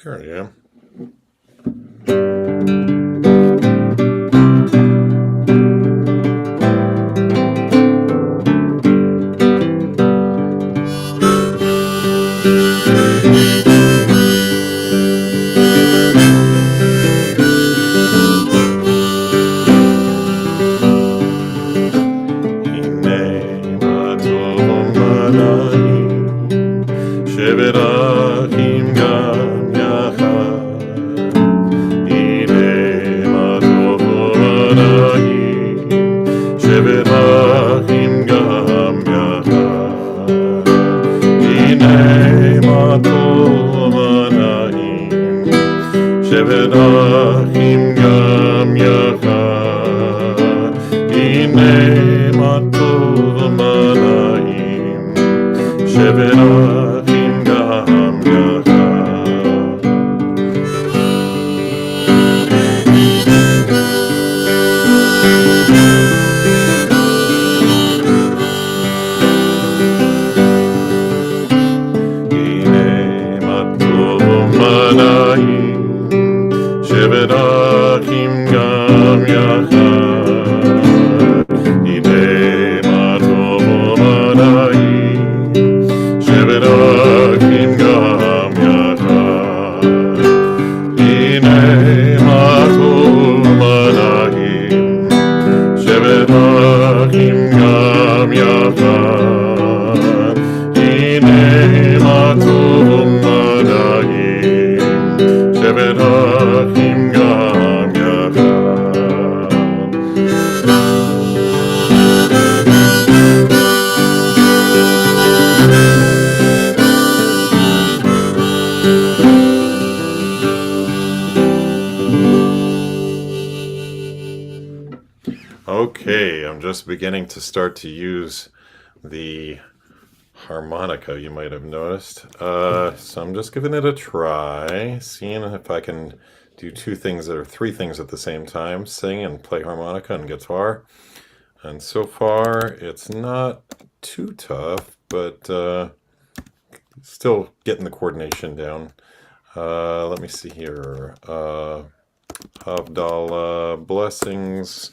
Sure, yeah. Okay, I'm just beginning to start to use the harmonica, you might have noticed. So I'm just giving it a try, seeing if I can do three things at the same time, sing and play harmonica and guitar. And so far, it's not too tough, but still getting the coordination down. Let me see here. Havdalah, blessings,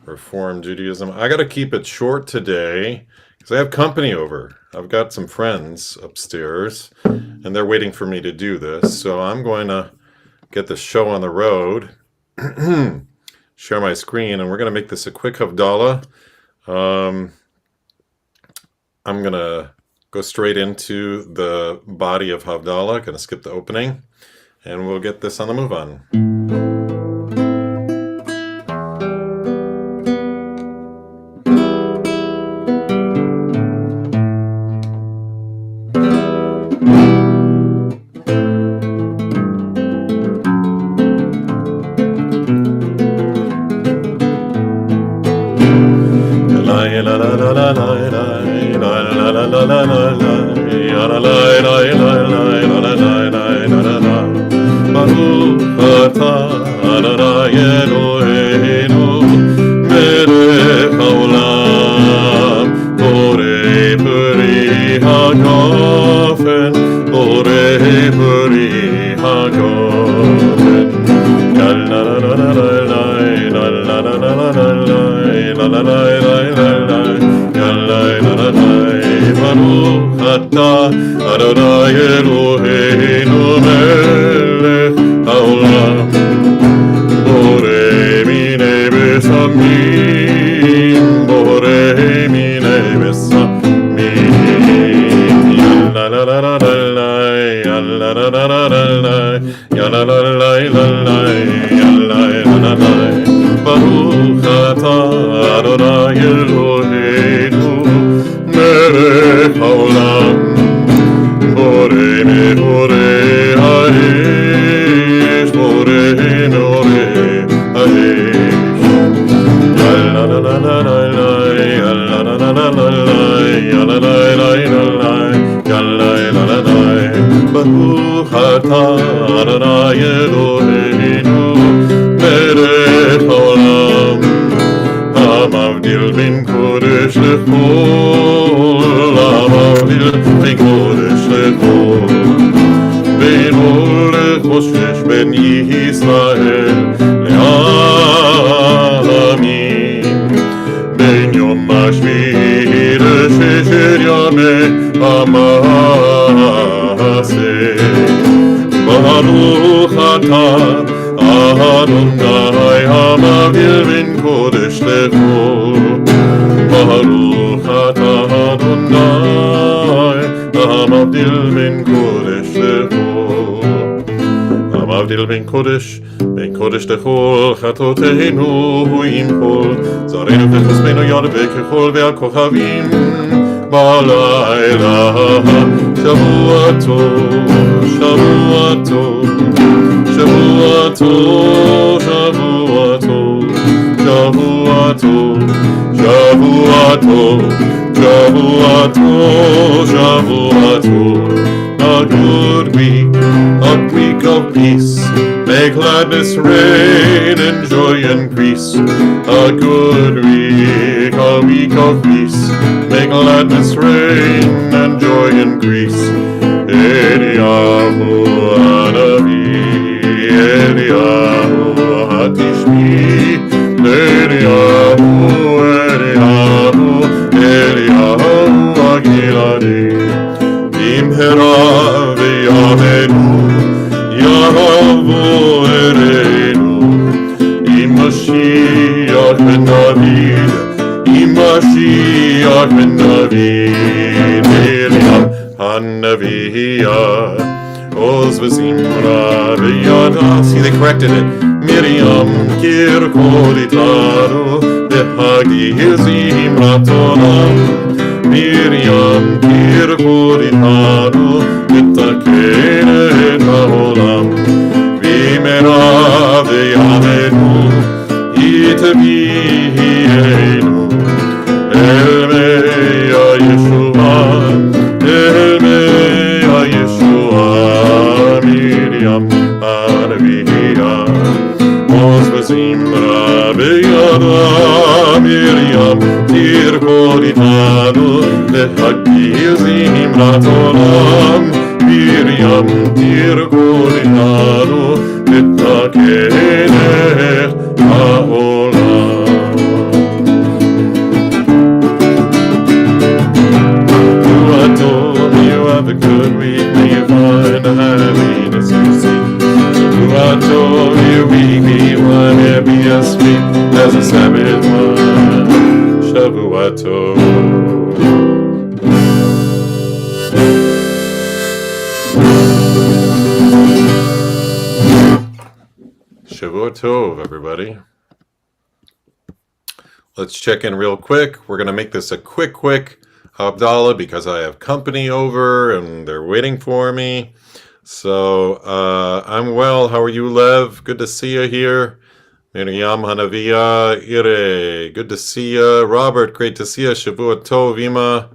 Reform Judaism. I got to keep it short today because I have company over. I've got some friends upstairs and they're waiting for me to do this. So I'm going to get the show on the road, share my screen, and we're going to make this a quick Havdalah. I'm going to go straight into the body of Havdalah. Going to skip the opening and we'll get this on the move on. חושש בין ישראל לעמים. בין יום השביעי לששת ימי המעשה. ברוך אתה אדוני המבדיל בין קודש לחול. ברוך אתה אדוני המבדיל בין קודש לחול. המבדיל בין קודש לחול. חטאותינו ימחול, זרענו וחסדנו ירבה כחול והכוכבים בלילה. שבוע טוב, שבוע טוב, שבוע טוב, שבוע טוב, שבוע טוב, שבוע טוב, שבוע טוב, שבוע טוב. A good week, a week of peace. May gladness reign and joy increase. A good week, a week of peace. May gladness reign and joy increase. Eliyahu Hanavi, Eliyahu Hatishmi, Eliyahu, Eliyahu, Eliyahu Agiladi. Imhera v'yamenu, Yahavu ereinu. Mashiach ben David, Mashiach ben David. Miriam Hanaviyah, Oz v'zimra v'yada. See, they corrected it. Miriam kirkoditanu, v'hagi zimra tonam. Miriam kirkoditanu, v'takenet ha'olam. V'imera v'yamenu, yitavienu. El meya Yeshua, el meya Yeshua. Miriam Hanaviyah, Oz v'zimra v'yada. Miriam kirkoditanu, v'hagi zimrat olam. Miriam kirkoditanu, v'takenet ha'olam. You have a good week, may you find the happiness you seek. Week, one happy and sweet as a Sabbath one. Shavua Tov. Shavua Tov, everybody. Let's check in real quick. We're going to make this a quick Havdalah because I have company over and they're waiting for me. So I'm well. How are you, Lev? Good to see you here. Miriam Hanaviyah, Ire, good to see you. Robert, great to see you. Shavua Tov, Ima,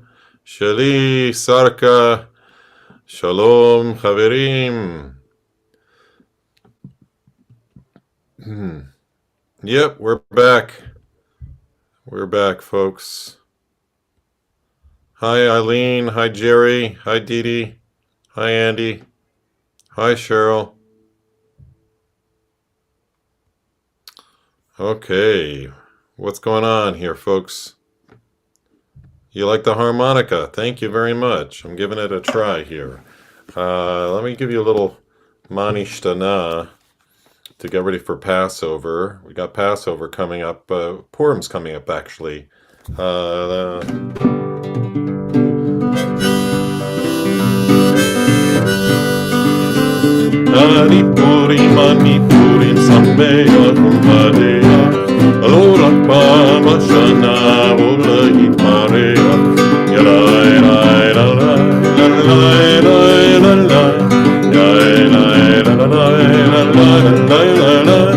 Shali, Sarka, Shalom, Chaverim. Yep, we're back. We're back, folks. Hi, Eileen. Hi, Jerry. Hi, Dee Dee. Hi, Andy. Hi, Cheryl. Okay, what's going on here, folks? You like the harmonica? Thank you very much. I'm giving it a try here. Let me give you a little manishtana to get ready for Passover. We got Passover coming up. Purim's coming up, actually. Ani Purim, Sameach u'Madeach. Lo rak pa'am hashana u'lehitmareach. Yalai, lai, lalai, lalai, lai, lalai. Yalai, lai, lalai, lalai, lalai, lalai.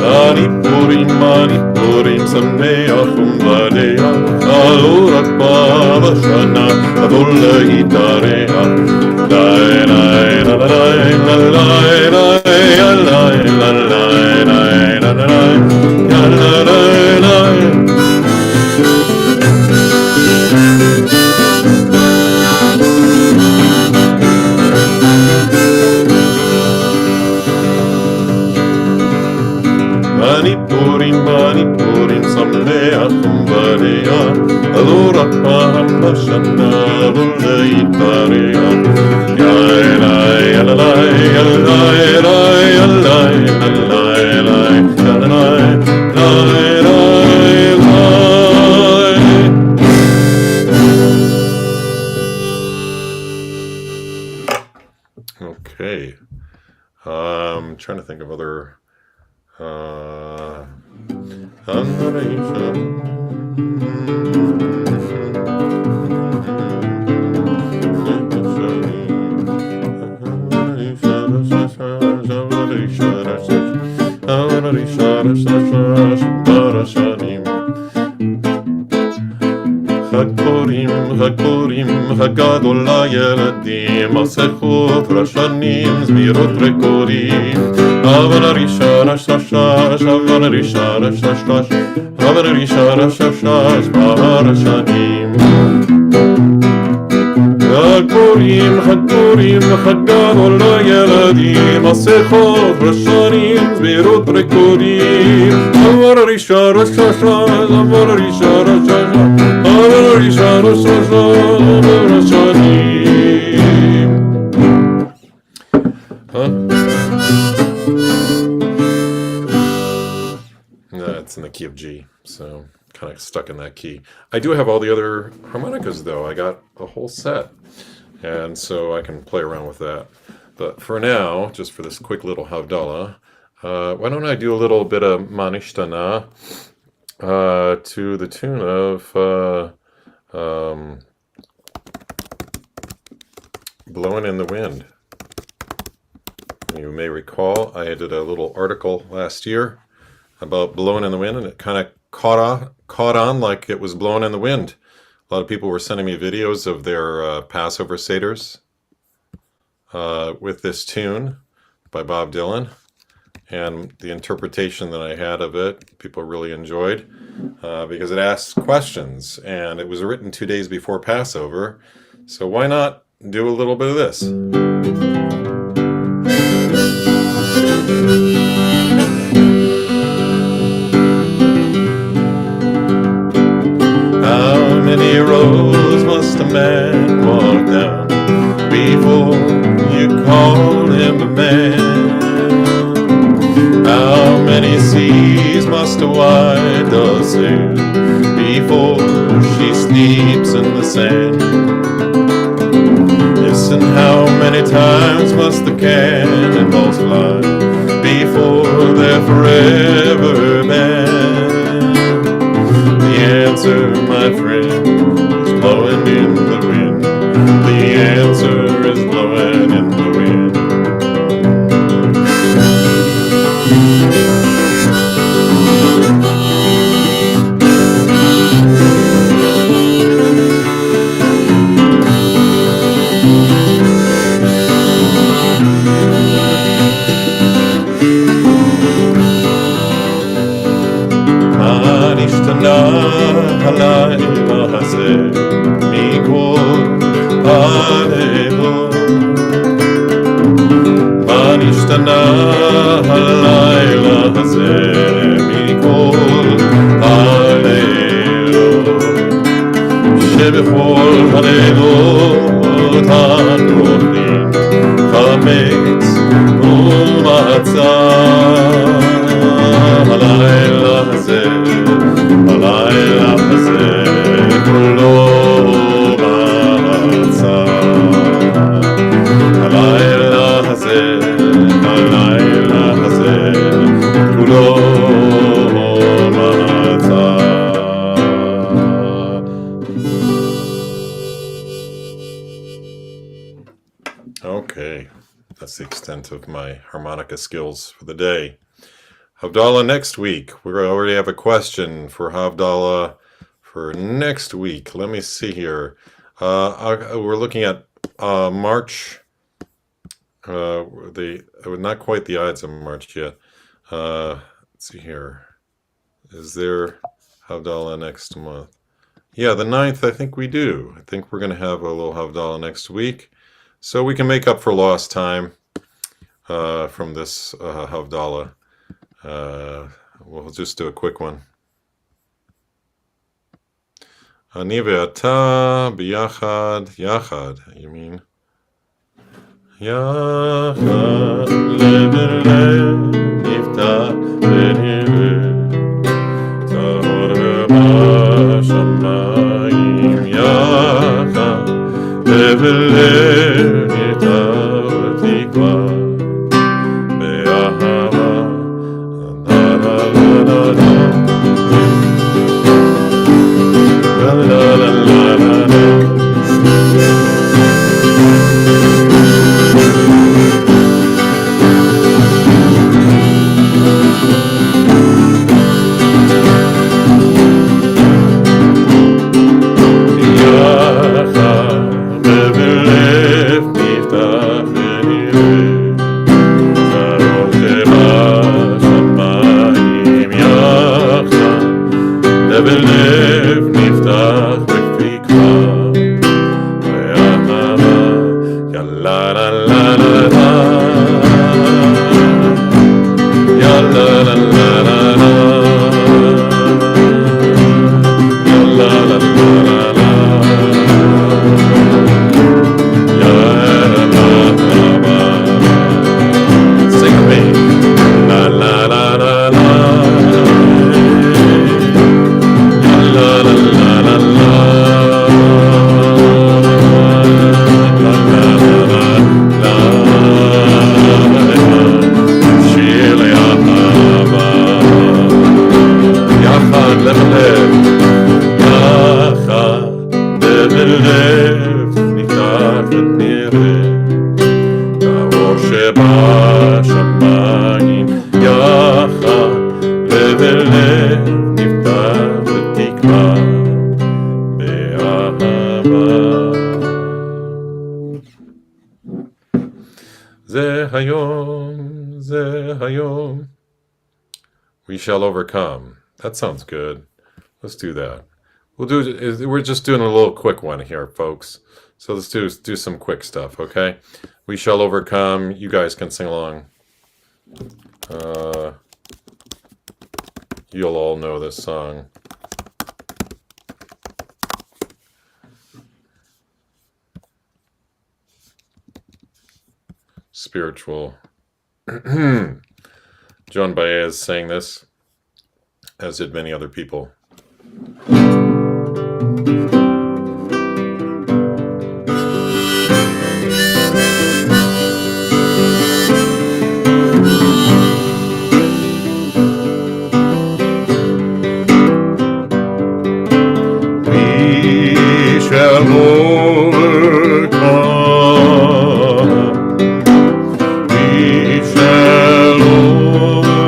Ani Purim, Sameach u'Madeach. Lo rak pa'am hashana u'lehitmareach. Lai, lai, lalai, lalai, lai, lalai, lalai, lai, lalai, lalai. Okay. Trying to think of other חג פורים, חג גדול לילדים, מסכות רשנים, זמירות רקודים, אבל הרישה רש רש רש, אבל הרישה רש רש רש, אבל הרישה רש רש רש, ברשנים. חג פורים, חג גדול לילדים, מסכות רשנים, זמירות רקודים, אבל הרישה רש רש רש, אבל הרישה רש רש רש, It's in the key of G, so kind of stuck in that key. I do have all the other harmonicas though. I got a whole set, and so I can play around with that. But for now, just for this quick little Havdalah, why don't I do a little bit of Manishtana to the tune of Blowing in the Wind. You may recall I did a little article last year about blowing in the wind, and it kind of caught on like it was blowing in the wind. A lot of people were sending me videos of their Passover Seders with this tune by Bob Dylan. And the interpretation that I had of it, people really enjoyed because it asks questions, and it was written 2 days before Passover. So why not do a little bit of this? How many roads must a man walk down before you call him a man? How many seas must a white dove sail before she sleeps in the sand? Yes, and how many times must the cannonballs fly before they're forever banned? The answer, my friend, is blowing in the wind. The answer is blowing in the wind. הלילה הזה מכל הלילות, מה נשתנה הלילה הזה מכל הלילות, שבכל הלילות אנו אוכלים חמץ ומצה. הלילה הזה, הלילה הזה כולו מצה. הלילה הזה, הלילה הזה כולו מצה. Okay, that's the extent of my harmonica skills for the day. Havdalah next week. We already have a question for Havdalah for next week. Let me see here. We're looking at March. Not quite the Ides of March yet. Let's see here. Is there Havdalah next month? Yeah, the 9th, I think we do. I think we're going to have a little Havdalah next week. So we can make up for lost time from this Havdalah. We'll just do a quick one. אני ואתה ביחד, יחד, you mean? יחד, לב אל לב, נפתח ונראה, טהור ובשמיים, יחד, לב אל לב, נפתח ותקווה, באהבה, לה לה לה לה לה. La la la la la. We shall overcome. That sounds good. Let's do that. We're just doing a little quick one here, folks. So let's do some quick stuff, okay? We shall overcome. You guys can sing along. You'll all know this song. Spiritual. John Baez sang this, as did many other people. We shall overcome. We shall overcome.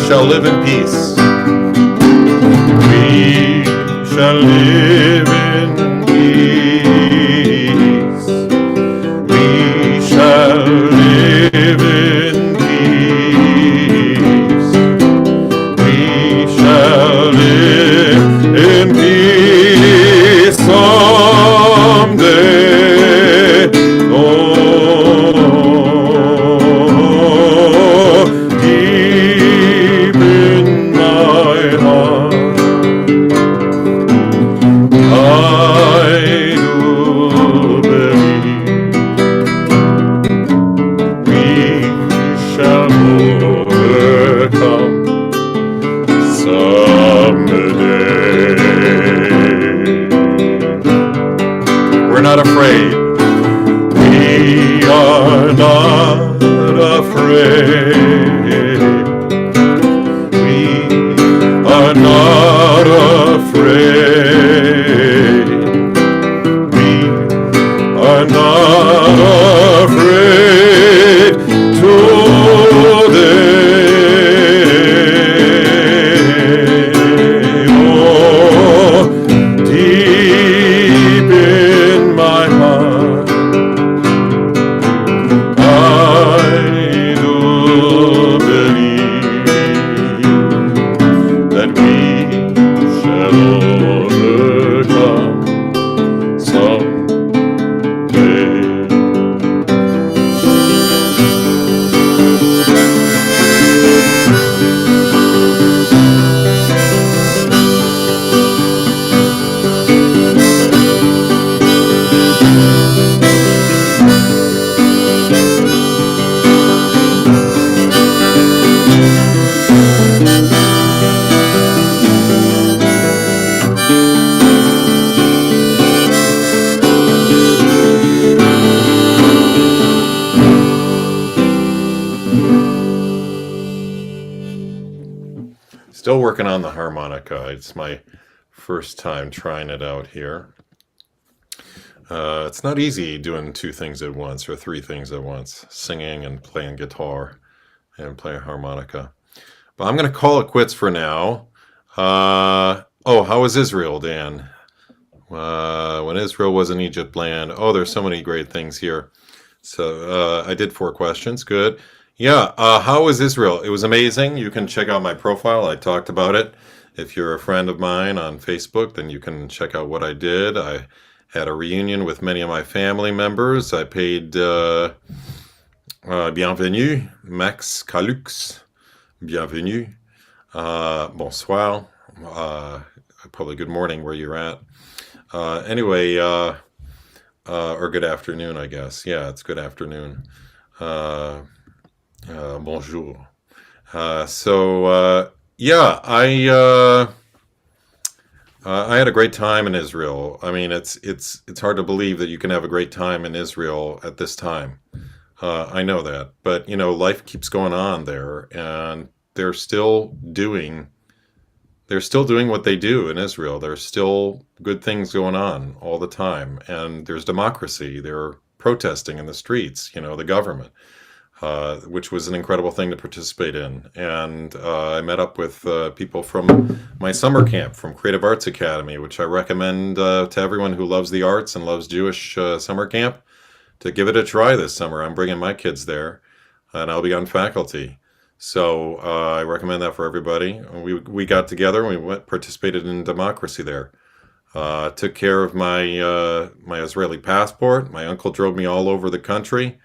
shall live in peace. We shall live in peace. We shall live in peace. We shall live in peace someday. Oh, deep in my heart, I do believe we shall overcome someday. We're not afraid. We are not afraid. We are not afraid. We are not afraid today. Oh, deep in my heart, I do believe that we shall overcome someday. Still working on the harmonica. It's my first time trying it out here. It's not easy doing two things at once or three things at once, singing and playing guitar and playing harmonica. But I'm going to call it quits for now. Oh, how was Israel, Dan? When Israel was in Egypt land. Oh, there's so many great things here. So I did 4 questions. Good. Yeah, how was Israel? It was amazing. You can check out my profile. I talked about it. If you're a friend of mine on Facebook, then you can check out what I did. I had a reunion with many of my family members. I paid bienvenue, Max Calux, bienvenue, bonsoir, probably good morning where you're at. Anyway, or good afternoon, I guess. Yeah, it's good afternoon. Bonjour. Yeah, I had a great time in Israel. I mean, it's hard to believe that you can have a great time in Israel at this time. I know that, but life keeps going on there, and they're still doing what they do in Israel. There's still good things going on all the time, and there's democracy. They're protesting in the streets, the government. Which was an incredible thing to participate in. And I met up with people from my summer camp from Creative Arts Academy, which I recommend to everyone who loves the arts and loves Jewish summer camp to give it a try this summer. I'm bringing my kids there, and I'll be on faculty. So I recommend that for everybody. We got together and we participated in democracy there. Took care of my my Israeli passport. My uncle drove me all over the country,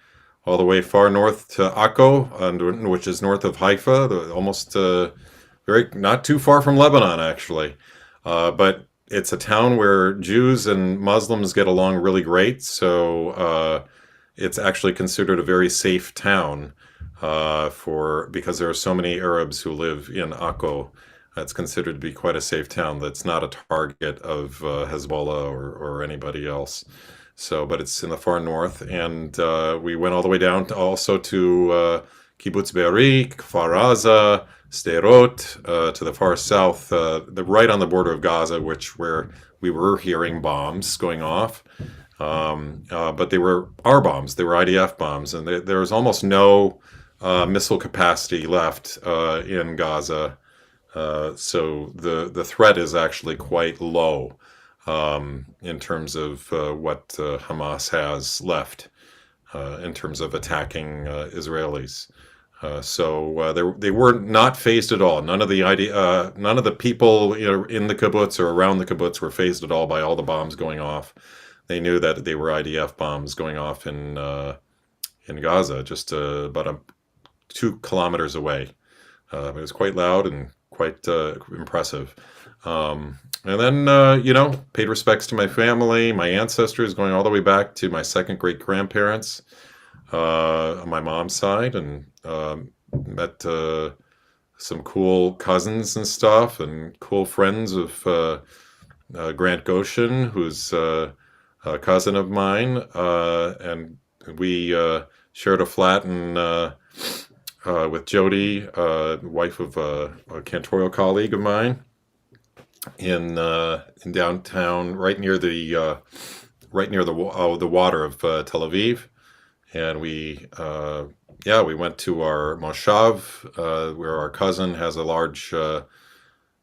all the way far north to Akko, which is north of Haifa, almost not too far from Lebanon, actually. But it's a town where Jews and Muslims get along really great, so it's actually considered a very safe town because there are so many Arabs who live in Akko. It's considered to be quite a safe town that's not a target of Hezbollah or anybody else. So, but it's in the far north, and we went all the way down to Kibbutz Be'eri, Kfar Aza, Sderot, to the far south, right on the border of Gaza, where we were hearing bombs going off. But they were our bombs, they were IDF bombs, and there was almost no missile capacity left in Gaza. So the threat is actually quite low in terms of what Hamas has left in terms of attacking Israelis. They were not phased at all. None of the people in the kibbutz or around the kibbutz were phased at all by all the bombs going off. They knew that they were IDF bombs going off in Gaza, just about 2 kilometers away. It was quite loud and quite impressive. And then, paid respects to my family, my ancestors, going all the way back to my second great grandparents on my mom's side, and met some cool cousins and stuff, and cool friends of Grant Goshen, who's a cousin of mine, and we shared a flat with Jody, wife of a cantorial colleague of mine, in downtown, right near the water of Tel Aviv, and we went to our moshav, where our cousin has a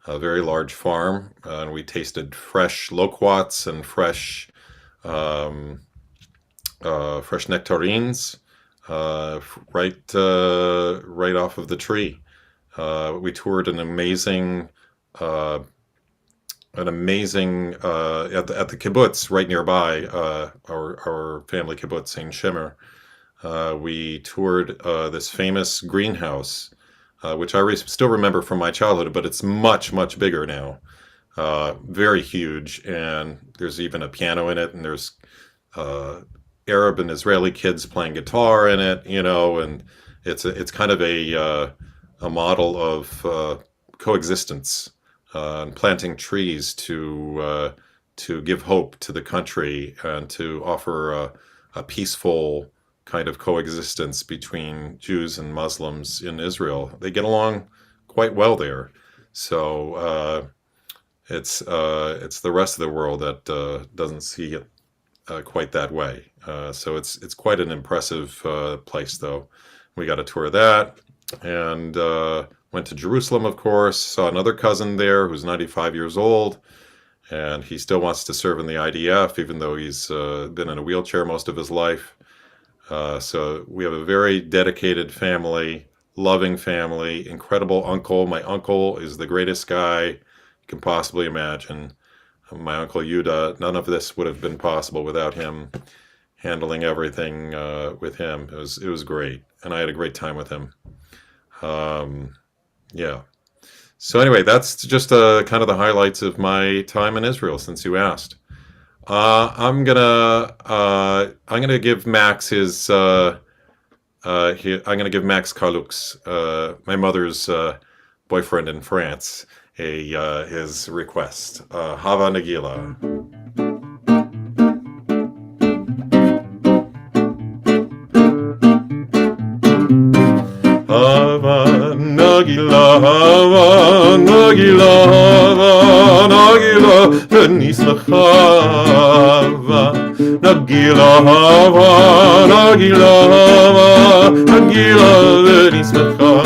very large farm, and we tasted fresh loquats and fresh nectarines, right off of the tree. We toured an amazing at the kibbutz right nearby, our family kibbutz, St. Shimmer. We toured this famous greenhouse, which I still remember from my childhood, but it's much, much bigger now. Very huge, and there's even a piano in it, and there's Arab and Israeli kids playing guitar in it, and it's kind of a model of coexistence, and planting trees to give hope to the country and to offer a peaceful kind of coexistence between Jews and Muslims in Israel. They get along quite well there. So it's the rest of the world that doesn't see it quite that way. So it's quite an impressive place, though. We got a tour of that, and went to Jerusalem, of course. Saw another cousin there who's 95 years old, and he still wants to serve in the IDF, even though he's been in a wheelchair most of his life. So we have a very dedicated family, loving family, incredible uncle. My uncle is the greatest guy you can possibly imagine. My uncle Yuda, none of this would have been possible without him handling everything with him. It was great, and I had a great time with him. Yeah. So anyway, that's just kind of the highlights of my time in Israel, since you asked. I'm gonna give Max his. I'm gonna give Max Carlux, my mother's boyfriend in France, his request. Hava Nagila. Hava Nagila, Hava Nagila, Hava Nagila, Venismachava, Nagila, Hava Nagila, Hava Nagila, Venismachava.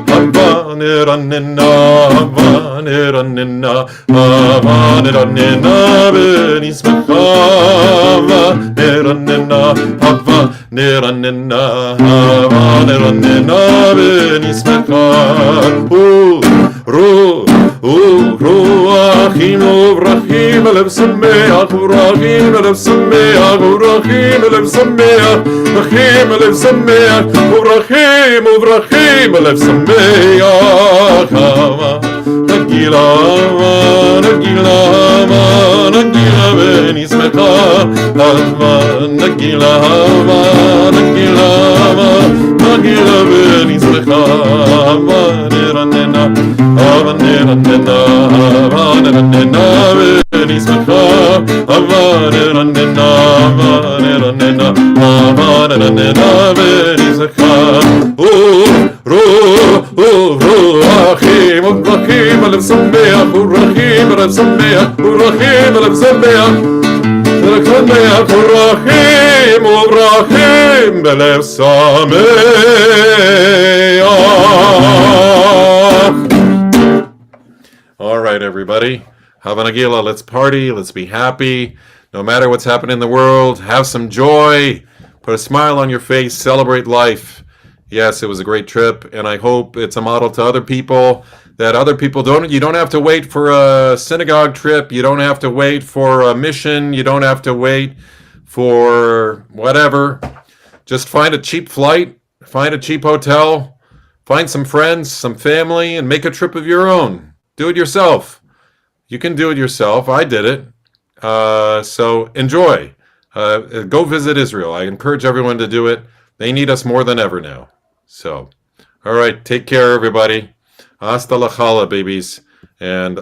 Hava Neranena, Hava Neranena, Hava Neranena, Venismachava, Neranena, Hava Neranena, Hava Neranena, Venismachava. Ruachim uvrachim alev sameach, uvrachim alev sameach, uvrachim alev sameach, uvrachim alev sameach, uvrachim alev sameach. Hava Nagila, Hava Nagila, Hava Nagila, Venismachava. Hava Nagila, Hava Nagila, Hava Nagila, Venismachava. Hava Neranena, Hava Neranena, Hava Neranena, Venismachava. Hava Neranena, Hava Neranena, Hava Neranena, Venismachava. Ruachim uvrachim alev sameach, uvrachim alev sameach, uvrachim alev sameach, uvrachim uvrachim belev sameach. All right, everybody. Hava Nagila, let's party, let's be happy. No matter what's happening in the world, have some joy. Put a smile on your face, celebrate life. Yes, it was a great trip, and I hope it's a model to other people, that other people you don't have to wait for a synagogue trip, you don't have to wait for a mission, you don't have to wait for whatever. Just find a cheap flight, find a cheap hotel, find some friends, some family, and make a trip of your own. Do it yourself. You can do it yourself. I did it. So enjoy. Go visit Israel. I encourage everyone to do it. They need us more than ever now. So, all right. Take care, everybody. Hasta la chala, babies. And